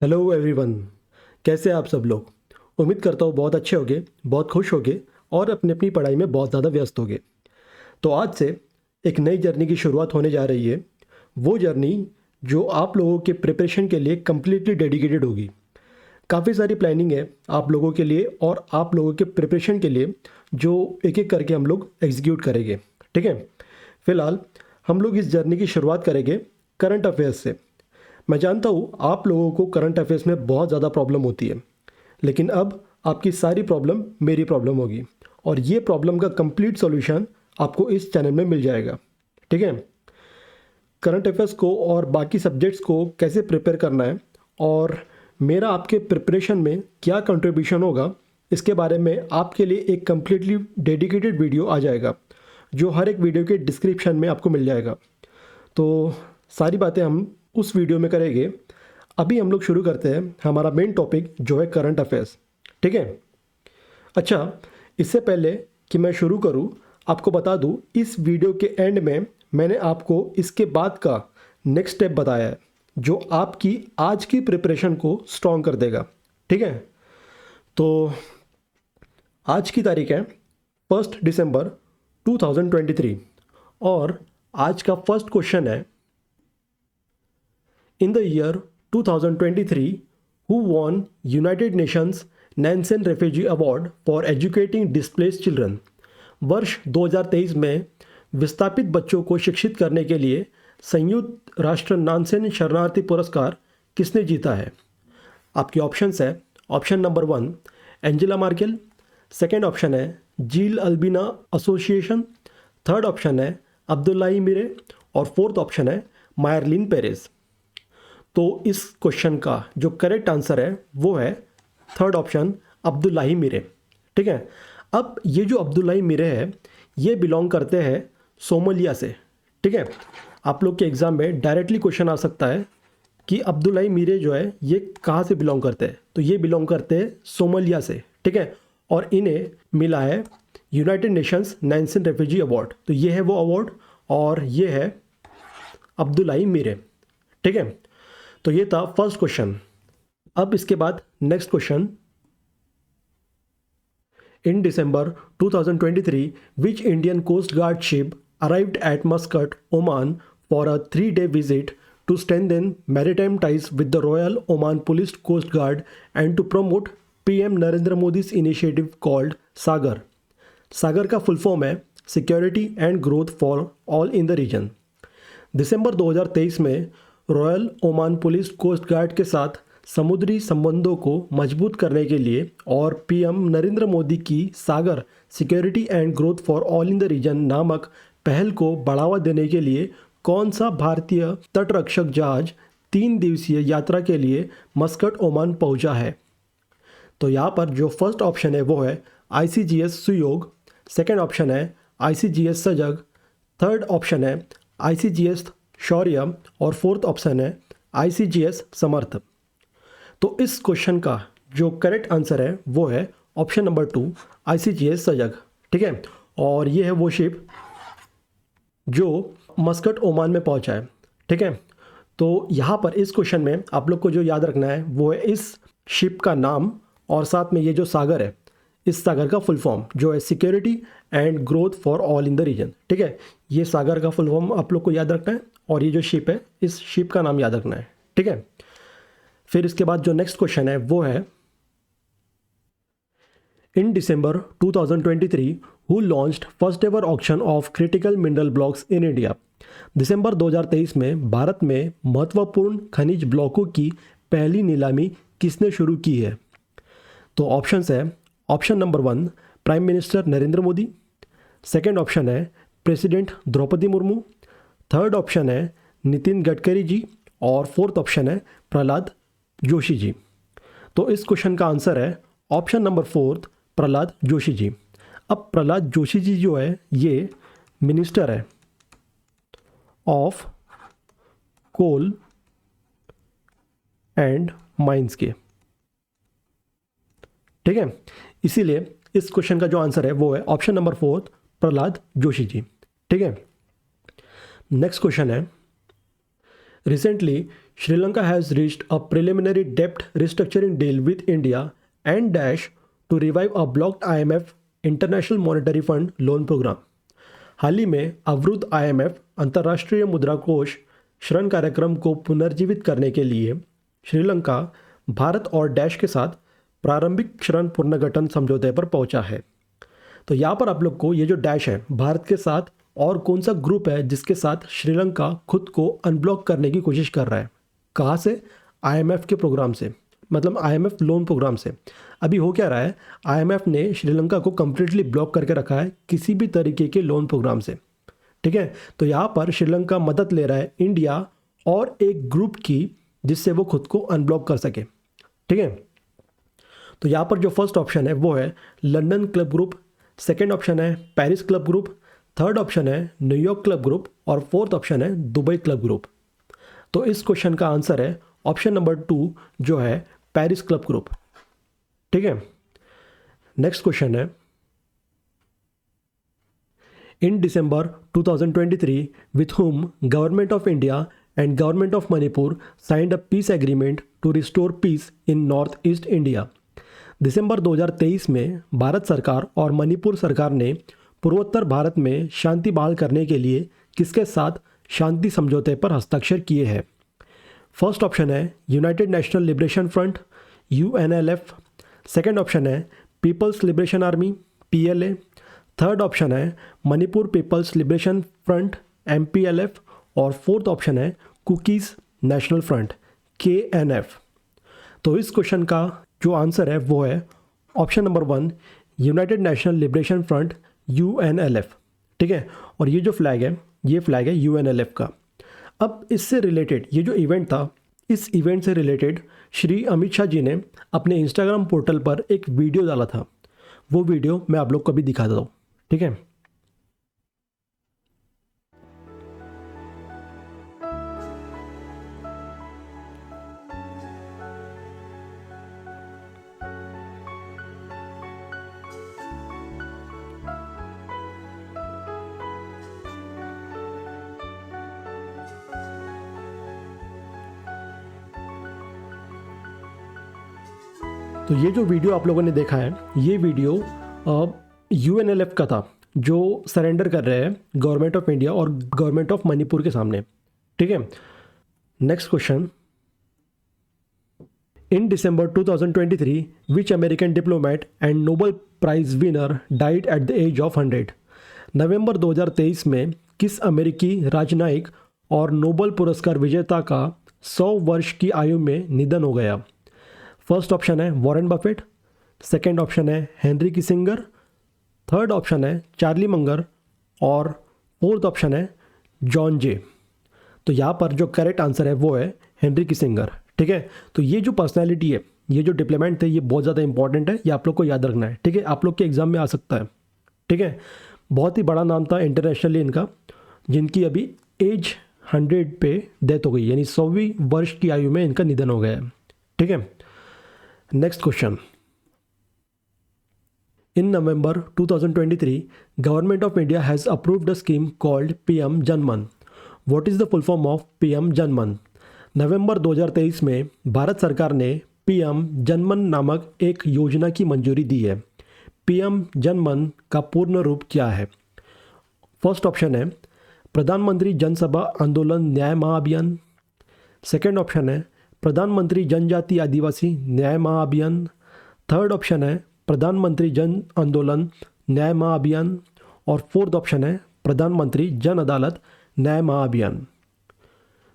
Hello everyone. कैसे हैं आप सब लोग। उम्मीद करता हूँ बहुत अच्छे होगे, बहुत खुश होगे और अपनी अपनी पढ़ाई में बहुत ज़्यादा व्यस्त होगे। तो आज से एक नई जर्नी की शुरुआत होने जा रही है। वो जर्नी जो आप लोगों के प्रिपरेशन के लिए कम्प्लीटली डेडिकेटेड होगी। काफ़ी सारी प्लानिंग है आप लोगों के लिए और आप लोगों के प्रिपरेशन के लिए, जो एक एक करके हम लोग एग्जीक्यूट करेंगे। ठीक है। फिलहाल हम लोग इस जर्नी की शुरुआत करेंगे करंट अफेयर्स से। मैं जानता हूँ आप लोगों को करंट अफेयर्स में बहुत ज़्यादा प्रॉब्लम होती है, लेकिन अब आपकी सारी प्रॉब्लम मेरी प्रॉब्लम होगी और ये प्रॉब्लम का कंप्लीट सॉल्यूशन आपको इस चैनल में मिल जाएगा। ठीक है। करंट अफेयर्स को और बाकी सब्जेक्ट्स को कैसे प्रिपेयर करना है और मेरा आपके प्रिपरेशन में क्या कंट्रीब्यूशन होगा, इसके बारे में आपके लिए एक कम्प्लीटली डेडिकेटेड वीडियो आ जाएगा, जो हर एक वीडियो के डिस्क्रिप्शन में आपको मिल जाएगा। तो सारी बातें हम उस वीडियो में करेंगे। अभी हम लोग शुरू करते हैं हमारा मेन टॉपिक जो है करंट अफेयर्स। ठीक है। अच्छा, इससे पहले कि मैं शुरू करूं, आपको बता दूं इस वीडियो के एंड में मैंने आपको इसके बाद का नेक्स्ट स्टेप बताया है, जो आपकी आज की प्रिपरेशन को स्ट्रॉन्ग कर देगा। ठीक है। तो आज की तारीख है 1 दिसंबर 2023 और आज का फर्स्ट क्वेश्चन है, in the year 2023, who won United Nations Nansen Refugee Award for Educating Displaced Children? वर्ष 2023 में विस्थापित बच्चों को शिक्षित करने के लिए संयुक्त राष्ट्र नानसेन शरणार्थी पुरस्कार किसने जीता है? आपके ऑप्शंस है, option number 1 Angela Merkel, second option है Zeal Albina association, third option है अब्दुल्लाही मिरे और फोर्थ ऑप्शन है मायरलिन पेरेज। तो इस क्वेश्चन का जो करेक्ट आंसर है वो है थर्ड ऑप्शन अब्दुल्लाही मिरे। ठीक है। अब ये जो अब्दुल्लाही मिरे है ये बिलोंग करते हैं सोमालिया से। ठीक है। आप लोग के एग्ज़ाम में डायरेक्टली क्वेश्चन आ सकता है कि अब्दुल्लाही मिरे जो है ये कहाँ से बिलोंग करते हैं, तो ये बिलोंग करते हैं सोमालिया से। ठीक है। और इन्हें मिला है United Nations Nelson refugee award, तो ये है वो अवार्ड और ये है अब्दुल्लाही मिरे। ठीक है। तो ये था फर्स्ट क्वेश्चन। अब इसके बाद next question, in December 2023 which Indian coast guard ship arrived at Muscat Oman for a 3-day visit to strengthen maritime ties with the Royal Oman Police Coast Guard and to promote PM Narendra Modi's initiative called Sagar. Sagar का full form है security and growth for all in the region. दिसंबर 2023 में royal Oman police coast guard के साथ समुद्री संबंधों को मजबूत करने के लिए और पीएम नरेंद्र मोदी की Sagar security and growth for all in the region नामक पहल को बढ़ावा देने के लिए कौन सा भारतीय तटरक्षक जहाज 3 दिवसीय यात्रा के लिए मस्कट ओमान पहुंचा है? तो यहाँ पर जो फर्स्ट ऑप्शन है वो है आईसीजीएस सुयोग, सेकेंड ऑप्शन है आईसीजीएस सजग, थर्ड ऑप्शन है आईसीजीएस शौर्य और फोर्थ ऑप्शन है आईसीजीएस समर्थ। तो इस क्वेश्चन का जो करेक्ट आंसर है वो है ऑप्शन नंबर 2 आईसीजीएस सजग। ठीक है। और ये है वो शिप जो मस्कट ओमान में पहुंचा है। ठीक है। तो यहाँ पर इस क्वेश्चन में आप लोग को जो याद रखना है वो है इस शिप का नाम और साथ में ये जो सागर है, इस सागर का फुल फॉर्म जो है security and growth for all in the region. ठीक है। ये सागर का फुल फॉर्म आप लोग को याद रखना है और ये जो शिप है इस शिप का नाम याद रखना है। ठीक है। फिर इसके बाद जो नेक्स्ट क्वेश्चन है वो है, in December 2023 who launched first ever auction of critical mineral blocks in India? दिसंबर 2023 में भारत में महत्वपूर्ण खनिज ब्लॉकों की पहली नीलामी किसने शुरू की है? तो ऑप्शंस है, option number 1 prime minister Narendra Modi, second option है president Draupadi Murmu, third option है नितिन गडकरी जी और फोर्थ ऑप्शन है प्रहलाद जोशी जी। तो इस क्वेश्चन का आंसर है ऑप्शन नंबर 4 प्रहलाद जोशी जी। अब प्रहलाद जोशी जी जो है ये मिनिस्टर है ऑफ कोल एंड माइंस के। ठीक है। इसीलिए इस क्वेश्चन का जो आंसर है वो है ऑप्शन नंबर 4 प्रहलाद जोशी जी। ठीक है। नेक्स्ट क्वेश्चन है, Recently, Sri Lanka has reached a preliminary debt restructuring deal with India and Dash to revive a blocked IMF International Monetary Fund loan program. हाल ही में अवरुद्ध IMF अंतर्राष्ट्रीय मुद्रा कोष ऋण कार्यक्रम को पुनर्जीवित करने के लिए श्रीलंका भारत और डैश के साथ प्रारंभिक ऋण पुनर्गठन समझौते पर पहुंचा है। तो यहाँ पर आप लोग को ये जो डैश है भारत के साथ और कौन सा ग्रुप है जिसके साथ श्रीलंका खुद को अनब्लॉक करने की कोशिश कर रहा है, कहाँ से? IMF के प्रोग्राम से, मतलब IMF लोन प्रोग्राम से। अभी हो क्या रहा है, IMF ने श्रीलंका को कम्प्लीटली ब्लॉक करके रखा है किसी भी तरीके के लोन प्रोग्राम से, ठीक है। तो यहाँ पर श्रीलंका मदद ले रहा है इंडिया और एक ग्रुप की जिससे वो खुद को अनब्लॉक कर सके, ठीक है। तो यहाँ पर जो फर्स्ट ऑप्शन है वो है London club group, second option है Paris club group, third option है न्यूयॉर्क क्लब ग्रुप और फोर्थ ऑप्शन है दुबई क्लब ग्रुप। तो इस क्वेश्चन का आंसर है ऑप्शन नंबर 2 जो है पेरिस क्लब ग्रुप, ठीक है। नेक्स्ट क्वेश्चन है, in December 2023 with whom Government of India and Government of Manipur signed a peace agreement to restore peace in North East India। दिसंबर 2023 में भारत सरकार और मणिपुर सरकार ने पूर्वोत्तर भारत में शांति बहाल करने के लिए किसके साथ शांति समझौते पर हस्ताक्षर किए हैं? फर्स्ट ऑप्शन है United National Liberation Front UNLF, second option है People's Liberation Army PLA, third option है Manipur People's Liberation Front MPLF और फोर्थ ऑप्शन है कुकीज़ नेशनल फ्रंट KNF। तो इस क्वेश्चन का जो आंसर है वो है option number 1 United National Liberation Front UNLF, ठीक है। और ये जो फ्लैग है ये फ्लैग है UNLF का। अब इससे रिलेटेड ये जो इवेंट था, इस इवेंट से रिलेटेड श्री अमित शाह जी ने अपने इंस्टाग्राम पोर्टल पर एक वीडियो डाला था। वो वीडियो मैं आप लोग को अभी दिखा देता हूँ, ठीक है। तो ये जो वीडियो आप लोगों ने देखा है ये वीडियो UNLF का था जो सरेंडर कर रहे हैं गवर्नमेंट ऑफ इंडिया और गवर्नमेंट ऑफ मणिपुर के सामने, ठीक है। Next question, in December 2023 which American diplomat and Nobel prize winner died at the age of 100? नवंबर 2023 में किस अमेरिकी राजनयिक और नोबेल पुरस्कार विजेता का 100 वर्ष की आयु में निधन हो गया? फर्स्ट ऑप्शन है वॉरेन बफेट, सेकेंड ऑप्शन है हेनरी किसिंगर, थर्ड ऑप्शन है चार्ली मंगर और फोर्थ ऑप्शन है जॉन जे। तो यहाँ पर जो करेक्ट आंसर है वो है हेनरी किसिंगर, ठीक है। तो ये जो पर्सनैलिटी है, ये जो डिप्लोमेट थे, ये बहुत ज़्यादा इंपॉर्टेंट है, ये आप लोग को याद रखना है, ठीक है। आप लोग के एग्जाम में आ सकता है, ठीक है। बहुत ही बड़ा नाम था इंटरनेशनली इनका, जिनकी अभी एज 100 पे डेथ हो गई, यानी 100वीं वर्ष की आयु में इनका निधन हो गया है, ठीक है। Next question, in November 2023, Government of India has approved a scheme called PM Janman. What is the full form of PM Janman? नवंबर 2023 में भारत सरकार ने PM जनमन नामक एक योजना की मंजूरी दी है। PM जनमन का पूर्ण रूप क्या है? फर्स्ट ऑप्शन है प्रधानमंत्री जनसभा आंदोलन न्याय महाअभियान, सेकेंड ऑप्शन है प्रधानमंत्री जनजाति आदिवासी न्याय महाअभियान, थर्ड ऑप्शन है प्रधानमंत्री जन आंदोलन न्याय महाअभियान और फोर्थ ऑप्शन है प्रधानमंत्री जन अदालत न्याय महाअभियान।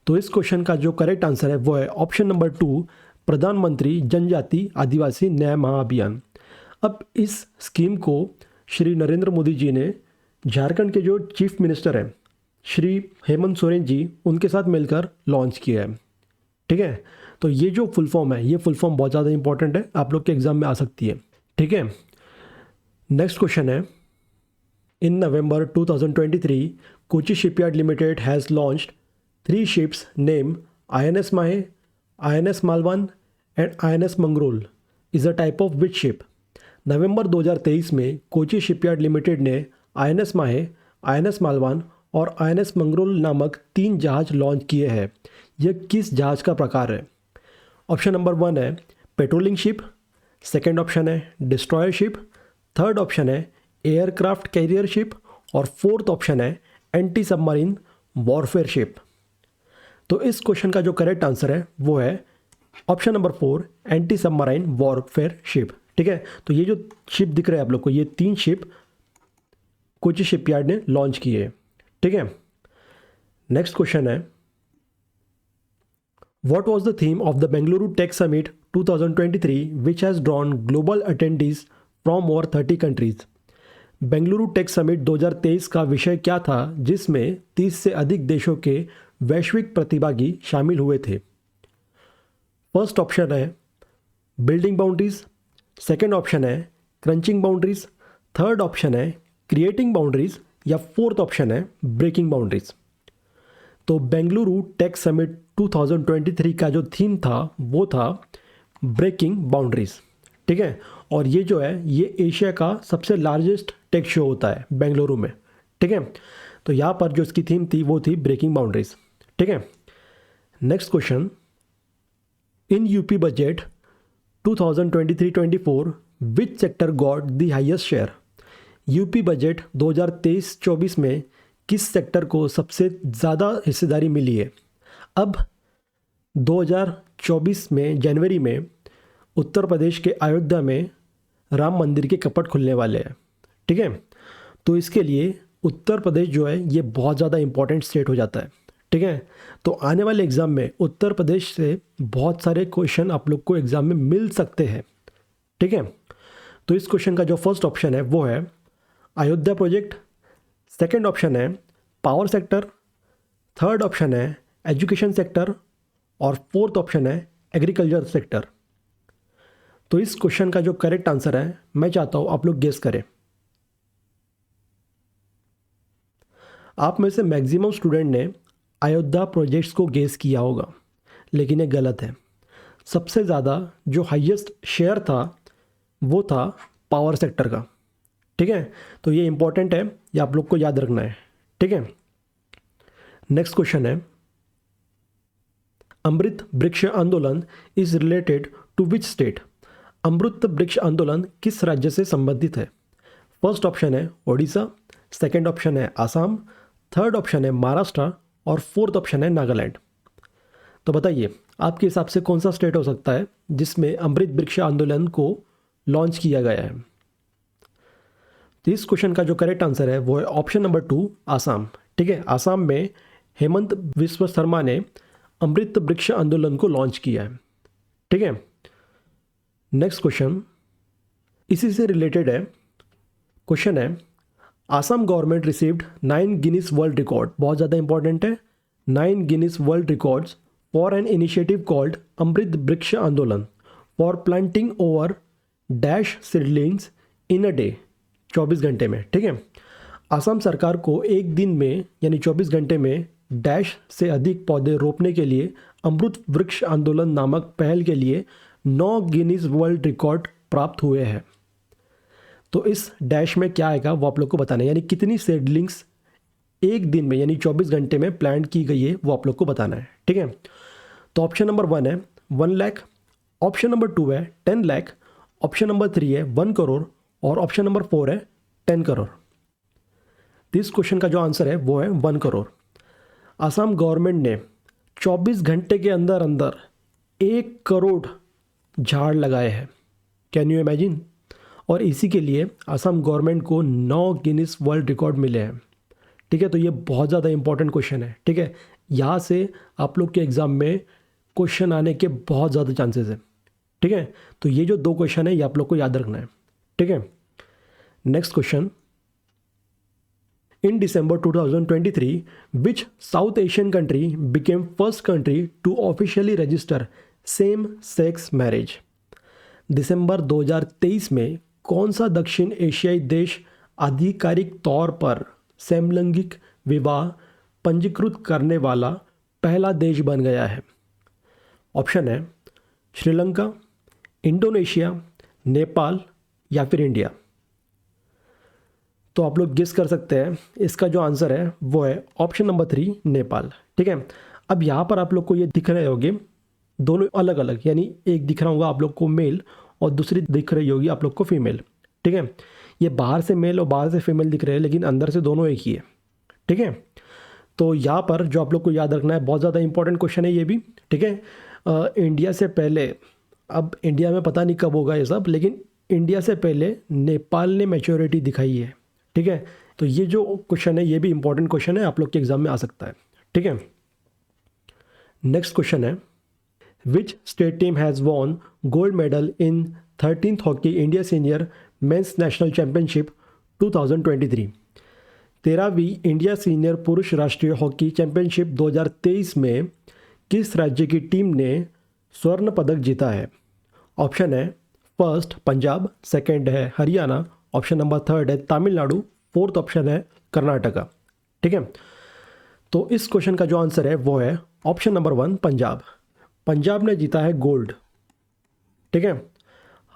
तो इस क्वेश्चन का जो करेक्ट आंसर है वो है ऑप्शन नंबर 2 प्रधानमंत्री जनजाति आदिवासी न्याय महाअभियान। अब इस स्कीम को श्री नरेंद्र मोदी जी ने झारखंड के जो चीफ मिनिस्टर हैं श्री हेमंत सोरेन जी उनके साथ मिलकर लॉन्च किया है, ठीक है। तो ये जो फुल फॉर्म है, ये फुल फॉर्म बहुत ज़्यादा इंपॉर्टेंट है, आप लोग के एग्जाम में आ सकती है, ठीक है। नेक्स्ट क्वेश्चन है, in November 2023 Kochi shipyard limited has launched 3 ships name INS Mahe, INS Malvan and INS Mangrol is a type of which ship? नवंबर 2023 में कोची शिपयार्ड लिमिटेड ने INS माहे, INS मालवान और INS मंगरोल नामक 3 जहाज लॉन्च किए हैं। यह किस जहाज का प्रकार है? ऑप्शन नंबर 1 है पेट्रोलिंग शिप, सेकेंड ऑप्शन है डिस्ट्रॉयर शिप, थर्ड ऑप्शन है एयरक्राफ्ट कैरियर शिप और फोर्थ ऑप्शन है एंटी सबमरीन वॉरफेयर शिप। तो इस क्वेश्चन का जो करेक्ट आंसर है वो है option number 4 anti submarine warfare ship. ठीक है, तो ये जो शिप दिख रहा है आप लोग को, ये 3 शिप कोची शिपयार्ड ने लॉन्च की है। ठीक है, नेक्स्ट क्वेश्चन है what was the theme of the Bengaluru tech summit 2023 which has drawn global attendees from over 30 countries. Bengaluru tech summit 2023 का विषय क्या था जिसमें 30 से अधिक देशों के वैश्विक प्रतिभागी शामिल हुए थे? फर्स्ट ऑप्शन है बिल्डिंग बाउंड्रीज, सेकेंड ऑप्शन है क्रंचिंग बाउंड्रीज, थर्ड ऑप्शन है क्रिएटिंग बाउंड्रीज या फोर्थ ऑप्शन है ब्रेकिंग बाउंड्रीज। तो बेंगलुरु टेक समिट 2023 का जो थीम था वो था ब्रेकिंग बाउंड्रीज। ठीक है, और ये जो है ये एशिया का सबसे लार्जेस्ट टेक शो होता है बेंगलुरु में। ठीक है, तो यहाँ पर जो इसकी थीम थी वो थी ब्रेकिंग बाउंड्रीज। ठीक है, next question in UP budget 2023-24 which sector got the highest share. UP budget 2023-24 में किस सेक्टर को सबसे ज़्यादा हिस्सेदारी मिली है? अब 2024 में जनवरी में उत्तर प्रदेश के अयोध्या में राम मंदिर के कपट खुलने वाले हैं। ठीक है, तो इसके लिए उत्तर प्रदेश जो है ये बहुत ज़्यादा इंपॉर्टेंट स्टेट हो जाता है। ठीक है, तो आने वाले एग्ज़ाम में उत्तर प्रदेश से बहुत सारे क्वेश्चन आप लोग को एग्ज़ाम में मिल सकते हैं। ठीक है, तो इस क्वेश्चन का जो फर्स्ट ऑप्शन है वो है अयोध्या प्रोजेक्ट, सेकंड ऑप्शन है पावर सेक्टर, थर्ड ऑप्शन है एजुकेशन सेक्टर और फोर्थ ऑप्शन है एग्रीकल्चर सेक्टर। तो इस क्वेश्चन का जो करेक्ट आंसर है मैं चाहता हूँ आप लोग गेस करें। आप में से मैक्सिमम स्टूडेंट ने अयोध्या प्रोजेक्ट्स को गेस किया होगा, लेकिन ये गलत है। सबसे ज़्यादा जो हाईएस्ट शेयर था वो था पावर सेक्टर का। ठीक है, तो ये इंपॉर्टेंट है, ये आप लोग को याद रखना है। ठीक है, नेक्स्ट क्वेश्चन है Amrit Vriksha Andolan is related to which state. Amrit Vriksha Andolan किस राज्य से संबंधित है? फर्स्ट ऑप्शन है ओडिशा, सेकंड ऑप्शन है आसाम, थर्ड ऑप्शन है महाराष्ट्र और फोर्थ ऑप्शन है नागालैंड। तो बताइए आपके हिसाब से कौन सा स्टेट हो सकता है जिसमें अमृत वृक्ष आंदोलन को लॉन्च किया गया है? तो इस क्वेश्चन का जो करेक्ट आंसर है वो है ऑप्शन नंबर 2 आसाम। ठीक है, आसाम में हेमंत विश्व शर्मा ने अमृत वृक्ष आंदोलन को लॉन्च किया है। ठीक है, नेक्स्ट क्वेश्चन इसी से रिलेटेड है। क्वेश्चन है Assam government received 9 Guinness world record, बहुत ज़्यादा इंपॉर्टेंट है, 9 Guinness world records for an initiative called Amrit Vriksha Andolan for planting over dash seedlings in a day, 24 घंटे में। ठीक है, असम सरकार को एक दिन में यानी 24 घंटे में डैश से अधिक पौधे रोपने के लिए अमृत वृक्ष आंदोलन नामक पहल के लिए 9 गिनीज वर्ल्ड रिकॉर्ड प्राप्त हुए हैं। तो इस डैश में क्या आएगा वो आप लोग को बताना है, यानी कितनी सीडलिंग्स एक दिन में यानी 24 घंटे में प्लांट की गई है वो आप लोग को बताना है। ठीक है, तो ऑप्शन नंबर 1 है 1 लाख, ऑप्शन नंबर 2 है 10 लाख, ऑप्शन नंबर 3 है 1 करोड़ और ऑप्शन नंबर 4 है 10 करोड़। इस क्वेश्चन का जो आंसर है वो है 1 करोड़। असम गवर्नमेंट ने 24 घंटे के अंदर अंदर 1 करोड़ झाड़ लगाए हैं। Can you imagine? और इसी के लिए असम गवर्नमेंट को 9 गिनीज वर्ल्ड रिकॉर्ड मिले हैं। ठीक है, तो ये बहुत ज़्यादा इंपॉर्टेंट क्वेश्चन है। ठीक है, यहाँ से आप लोग के एग्ज़ाम में क्वेश्चन आने के बहुत ज़्यादा चांसेस हैं। ठीक है, तो ये जो 2 क्वेश्चन है ये आप लोग को याद रखना है। ठीक है, next question in December 2023 which South Asian country became first country to officially register same sex marriage। दिसंबर 2023 में कौन सा दक्षिण एशियाई देश आधिकारिक तौर पर समलैंगिक विवाह पंजीकृत करने वाला पहला देश बन गया है? ऑप्शन है श्रीलंका, इंडोनेशिया, नेपाल या फिर इंडिया। तो आप लोग गेस कर सकते हैं, इसका जो आंसर है वो है ऑप्शन नंबर 3 नेपाल। ठीक है, अब यहाँ पर आप लोग को ये दिख रहे होंगे दोनों अलग अलग, यानी एक दिख रहा होगा आप लोग को मेल और दूसरी दिख रही होगी आप लोग को फीमेल। ठीक है, ये बाहर से मेल और बाहर से फीमेल दिख रहे हैं लेकिन अंदर से दोनों एक ही है। ठीक है, तो यहाँ पर जो आप लोग को याद रखना है, बहुत ज़्यादा इंपॉर्टेंट क्वेश्चन है ये भी। ठीक है, इंडिया से पहले, अब इंडिया में पता नहीं कब होगा ये सब, लेकिन इंडिया से पहले नेपाल ने मैच्योरिटी दिखाई है। ठीक है, तो ये जो क्वेश्चन है ये भी इंपॉर्टेंट क्वेश्चन है, आप लोग के एग्जाम में आ सकता है। ठीक है, नेक्स्ट क्वेश्चन है, which state team has won gold medal in 13th hockey India senior men's national championship 2023। 13वीं इंडिया सीनियर पुरुष राष्ट्रीय हॉकी चैंपियनशिप 2023 में किस राज्य की टीम ने स्वर्ण पदक जीता है? ऑप्शन है फर्स्ट पंजाब, सेकंड है हरियाणा, ऑप्शन नंबर थर्ड है तमिलनाडु, फोर्थ ऑप्शन है कर्नाटका। ठीक है, तो इस क्वेश्चन का जो आंसर है वो है ऑप्शन नंबर 1 पंजाब। पंजाब ने जीता है गोल्ड। ठीक है,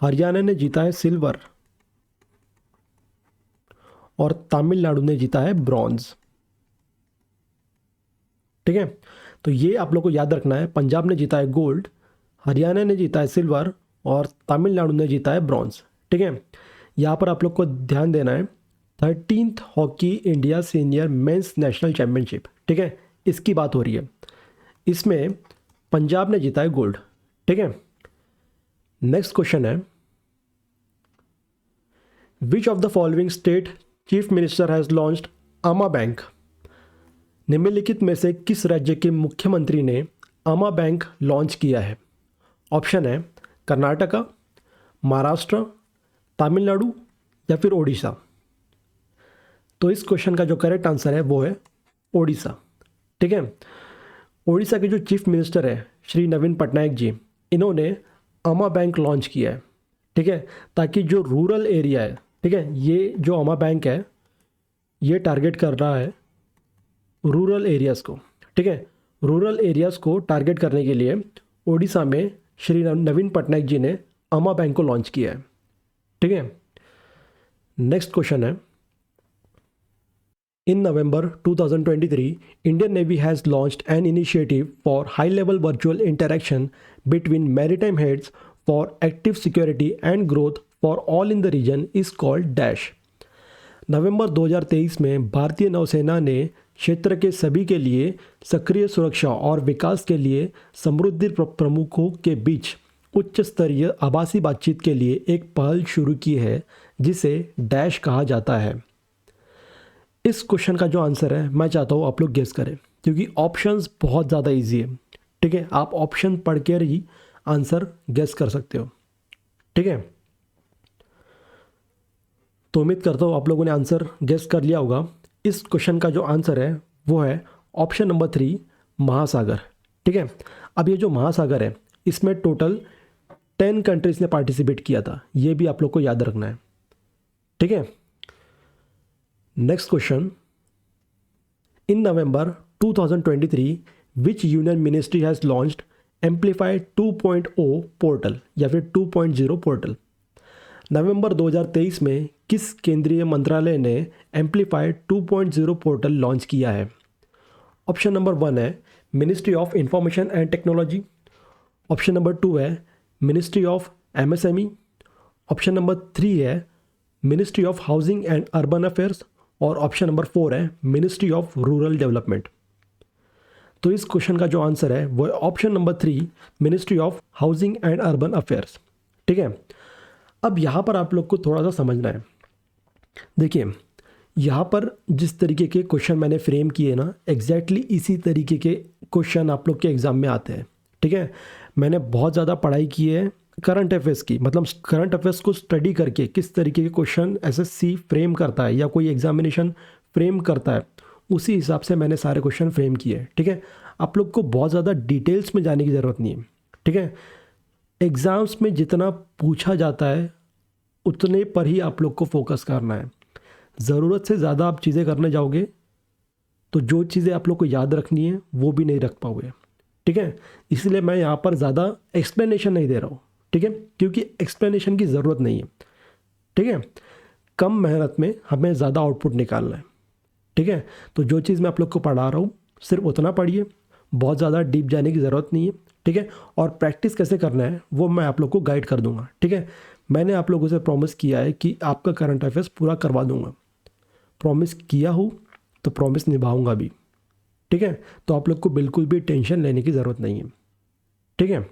हरियाणा ने जीता है सिल्वर और तमिलनाडु ने जीता है ब्रॉन्ज। ठीक है, तो ये आप लोग को याद रखना है, पंजाब ने जीता है गोल्ड, हरियाणा ने जीता है सिल्वर और तमिलनाडु ने जीता है ब्रॉन्ज। ठीक है, यहाँ पर आप लोग को ध्यान देना है 13th hockey India senior men's national championship. ठीक है, इसकी बात हो रही है, इसमें पंजाब ने जीता है गोल्ड। ठीक है, नेक्स्ट क्वेश्चन है, which of the following state chief minister has launched आमा बैंक? निम्नलिखित में से किस राज्य के मुख्यमंत्री ने आमा बैंक लॉन्च किया है? ऑप्शन है कर्नाटका, महाराष्ट्र, तमिलनाडु या फिर ओडिशा। तो इस क्वेश्चन का जो करेक्ट आंसर है वो है ओडिशा। ठीक है, ओडिशा के जो चीफ मिनिस्टर है श्री नवीन पटनायक जी, इन्होंने आमा बैंक लॉन्च किया है। ठीक है, ताकि जो रूरल एरिया है, ठीक है, ये जो आमा बैंक है ये टारगेट कर रहा है रूरल एरियाज़ को। ठीक है, रूरल एरियाज़ को टारगेट करने के लिए ओडिशा में श्री नवीन पटनायक जी ने आमा बैंक को लॉन्च किया है। ठीक है, नेक्स्ट क्वेश्चन है, in November 2023 Indian navy has launched an initiative for high level virtual interaction between maritime heads for active security and growth for all in the region is called dash. नवंबर 2023 में भारतीय नौसेना ने क्षेत्र के सभी के लिए सक्रिय सुरक्षा और विकास के लिए समुद्री प्रमुखों के बीच उच्च स्तरीय आभासी बातचीत के लिए एक पहल शुरू की है जिसे डैश कहा जाता है। इस क्वेश्चन का जो आंसर है मैं चाहता हूँ आप लोग गेस करें, क्योंकि ऑप्शंस बहुत ज़्यादा इजी है। ठीक है, आप ऑप्शन पढ़ कर ही आंसर गेस कर सकते हो। ठीक है, तो उम्मीद करता हूँ आप लोगों ने आंसर गेस कर लिया होगा। इस क्वेश्चन का जो आंसर है वो है ऑप्शन नंबर 3 महासागर। ठीक है, अब ये जो महासागर है इसमें टोटल 10 कंट्रीज़ ने पार्टिसिपेट किया था, ये भी आप लोग को याद रखना है। ठीक है, next question, in November 2023 which union ministry has launched amplify 2.0 portal या फिर 2.0 पोर्टल? नवंबर 2023 में किस केंद्रीय मंत्रालय ने एम्पलीफाई 2.0 पोर्टल लॉन्च किया है? ऑप्शन नंबर 1 है ministry of information and technology, option number 2 है ministry of MSME, option number 3 है ministry of housing and urban affairs और ऑप्शन नंबर 4 है मिनिस्ट्री ऑफ रूरल डेवलपमेंट। तो इस क्वेश्चन का जो आंसर है वो है option number 3 ministry of housing and urban affairs. ठीक है, अब यहाँ पर आप लोग को थोड़ा सा समझना है। देखिए, यहाँ पर जिस तरीके के क्वेश्चन मैंने फ्रेम किए ना, एग्जैक्टली इसी तरीके के क्वेश्चन आप लोग के एग्ज़ाम में आते हैं। ठीक है, मैंने बहुत ज़्यादा पढ़ाई की है करंट अफेयर्स की, मतलब करंट अफेयर्स को स्टडी करके किस तरीके के क्वेश्चन एसएससी फ्रेम करता है या कोई एग्जामिनेशन फ्रेम करता है, उसी हिसाब से मैंने सारे क्वेश्चन फ्रेम किए। ठीक है, आप लोग को बहुत ज़्यादा डिटेल्स में जाने की ज़रूरत नहीं है। ठीक है, एग्ज़ाम्स में जितना पूछा जाता है उतने पर ही आप लोग को फोकस करना है। ज़रूरत से ज़्यादा आप चीज़ें करने जाओगे तो जो चीज़ें आप लोग को याद रखनी है वो भी नहीं रख पाओगे। ठीक है, इसलिए मैं यहाँ पर ज़्यादा एक्सप्लेनेशन नहीं दे रहा हूँ। ठीक है, क्योंकि एक्सप्लेनेशन की ज़रूरत नहीं है। ठीक है, कम मेहनत में हमें ज़्यादा आउटपुट निकालना है। ठीक है, तो जो चीज़ मैं आप लोग को पढ़ा रहा हूँ सिर्फ उतना पढ़िए, बहुत ज़्यादा डीप जाने की ज़रूरत नहीं है, ठीक है। और प्रैक्टिस कैसे करना है वो मैं आप लोग को गाइड कर दूंगा, ठीक है। मैंने आप लोगों से प्रॉमिस किया है कि आपका करंट अफेयर्स पूरा करवा दूंगा। प्रॉमिस किया हूँ तो प्रॉमिस निभाऊंगा भी, ठीक है। तो आप लोग को बिल्कुल भी टेंशन लेने की ज़रूरत नहीं है, ठीक है।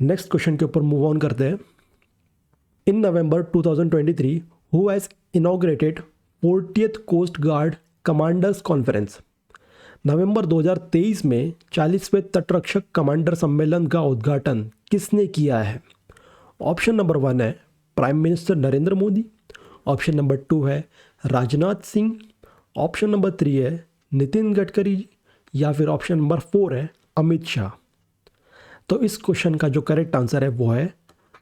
नेक्स्ट क्वेश्चन के ऊपर मूव ऑन करते हैं। In November 2023 who has inaugurated 40th coast guard commanders conference. नवंबर 2023 में 40वें तटरक्षक कमांडर सम्मेलन का उद्घाटन किसने किया है? ऑप्शन नंबर 1 है prime minister Narendra Modi, option number 2 है राजनाथ सिंह, ऑप्शन नंबर 3 है नितिन गडकरी, या फिर ऑप्शन नंबर 4 है अमित शाह। तो इस क्वेश्चन का जो करेक्ट आंसर है वो है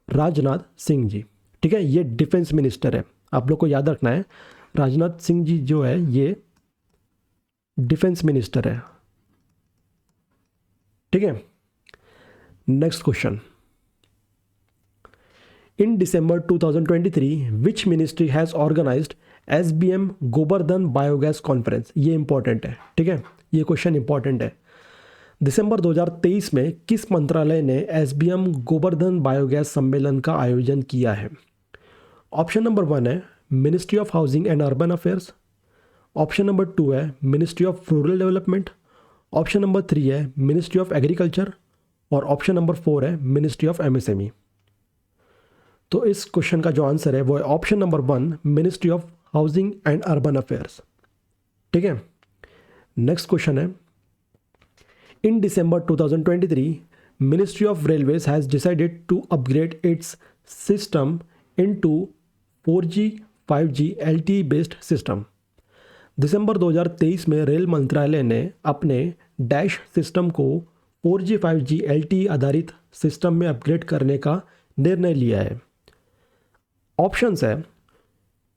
राजनाथ सिंह जी, ठीक है। ये डिफेंस मिनिस्टर है, आप लोग को याद रखना है। राजनाथ सिंह जी जो है ये डिफेंस मिनिस्टर है, ठीक है। Next question. In December 2023 which ministry has organised SBM Gobardhan biogas conference. ये इंपॉर्टेंट है, ठीक है, ये क्वेश्चन इंपॉर्टेंट है। दिसंबर 2023 में किस मंत्रालय ने SBM गोबर्धन बायोगैस सम्मेलन का आयोजन किया है? ऑप्शन नंबर 1 है ministry of housing and urban affairs, option number 2 है ministry of rural development, option number 3 है मिनिस्ट्री ऑफ एग्रीकल्चर, और ऑप्शन नंबर 4 है मिनिस्ट्री ऑफ MSME। तो इस क्वेश्चन का जो आंसर है वो है option number 1 ministry of housing and urban affairs, ठीक है। नेक्स्ट क्वेश्चन है। In December 2023 ministry of railways has decided to upgrade its system into 4G 5G LTE based system. दिसंबर 2023 में रेल मंत्रालय ने अपने डैश सिस्टम को 4G 5G LTE आधारित सिस्टम में अपग्रेड करने का निर्णय लिया है। ऑप्शंस है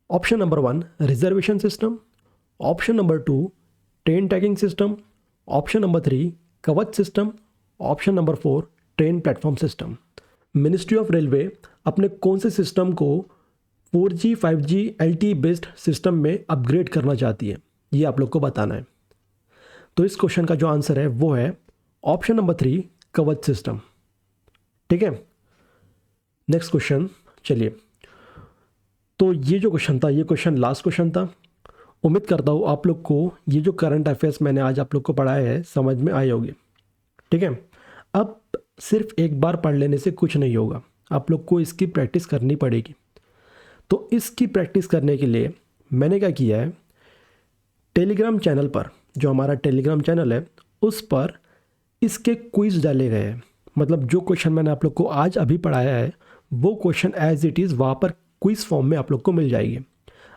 option number 1 reservation system, option number 2 train tagging system, option number 3 कवच system, option number 4 train platform system. Ministry of railway अपने कौन से सिस्टम को 4G 5G LTE based system में अपग्रेड करना चाहती है, ये आप लोग को बताना है। तो इस क्वेश्चन का जो आंसर है वो है ऑप्शन नंबर 3 कवच सिस्टम, ठीक है। नेक्स्ट क्वेश्चन, चलिए। तो ये जो क्वेश्चन था ये क्वेश्चन लास्ट क्वेश्चन था। उम्मीद करता हूँ आप लोग को ये जो करंट अफेयर्स मैंने आज आप लोग को पढ़ाया है समझ में आए होंगे, ठीक है। अब सिर्फ एक बार पढ़ लेने से कुछ नहीं होगा, आप लोग को इसकी प्रैक्टिस करनी पड़ेगी। तो इसकी प्रैक्टिस करने के लिए मैंने क्या किया है, टेलीग्राम चैनल पर, जो हमारा टेलीग्राम चैनल है उस पर इसके क्विज डाले गए हैं। मतलब जो क्वेश्चन मैंने आप लोग को आज अभी पढ़ाया है वो क्वेश्चन एज इट इज़ वहाँ पर क्विज फॉर्म में आप लोग को मिल जाएगी।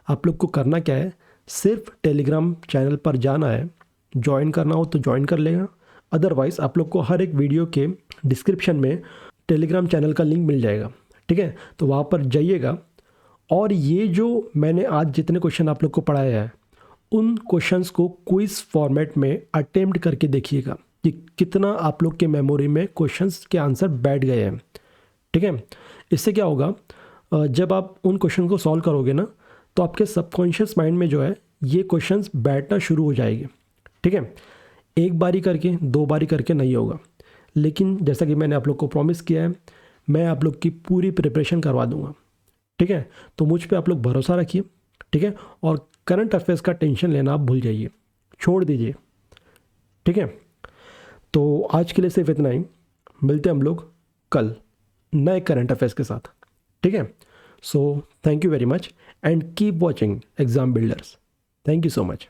आप लोग को करना क्या है, सिर्फ टेलीग्राम चैनल पर जाना है, ज्वाइन करना हो तो ज्वाइन कर लेगा, अदरवाइज़ आप लोग को हर एक वीडियो के डिस्क्रिप्शन में टेलीग्राम चैनल का लिंक मिल जाएगा, ठीक है। तो वहाँ पर जाइएगा और ये जो मैंने आज जितने क्वेश्चन आप लोग को पढ़ाया है उन क्वेश्चंस को क्विज फॉर्मेट में अटेम्प्ट करके देखिएगा कि कितना आप लोग के मेमोरी में क्वेश्चंस के आंसर बैठ गए हैं, ठीक है। इससे क्या होगा, जब आप उन क्वेश्चन को सॉल्व करोगे ना तो आपके सबकॉन्शियस माइंड में जो है ये क्वेश्चंस बैठना शुरू हो जाएंगे, ठीक है। एक बारी करके 2 बारी करके नहीं होगा, लेकिन जैसा कि मैंने आप लोग को प्रॉमिस किया है मैं आप लोग की पूरी प्रिपरेशन करवा दूंगा, ठीक है। तो मुझ पे आप लोग भरोसा रखिए, ठीक है। और करंट अफेयर्स का टेंशन लेना आप भूल जाइए, छोड़ दीजिए, ठीक है। तो आज के लिए सिर्फ इतना ही, मिलते हैं हम लोग कल नए करंट अफेयर्स के साथ, ठीक है। So thank you very much and keep watching exam builders. Thank you so much.